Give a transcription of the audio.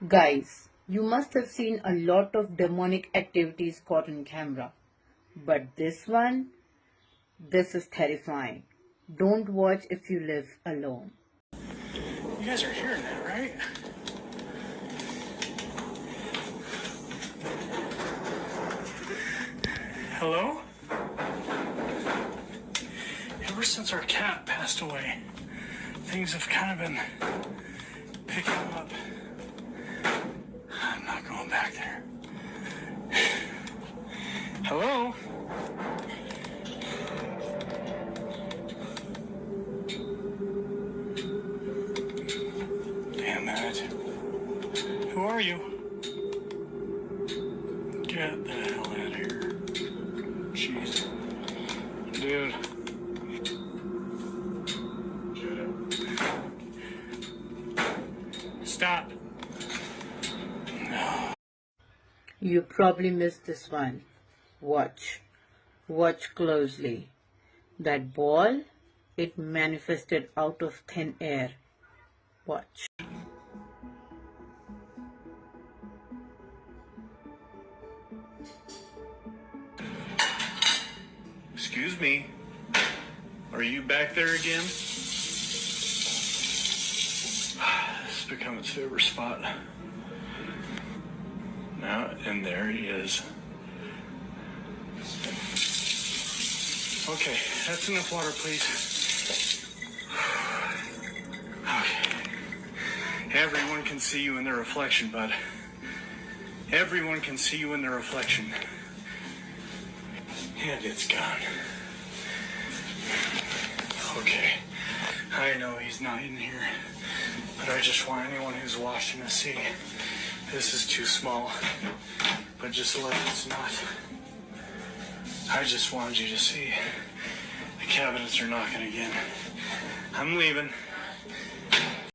Guys, you must have seen a lot of demonic activities caught on camera. But this is terrifying. Don't watch if you live alone. You guys are hearing that, right? Hello? Ever since our cat passed away, things have kind of been picking up. I'm not going back there. Hello? Damn it. Who are you? Get the hell out of here. Jeez. Dude. Stop. No. You probably missed this one. Watch. Watch closely. That ball, it manifested out of thin air. Watch. Excuse me. Are you back there again? This has become its favorite spot. Now, and there he is. Okay, that's enough water, please. Okay. Everyone can see you in their reflection, bud. Everyone can see you in their reflection. And it's gone. Okay. I know he's not in here, but I just want anyone who's watching to see. This is too small, but just like it's not. I just wanted you to see. The cabinets are knocking again. I'm leaving.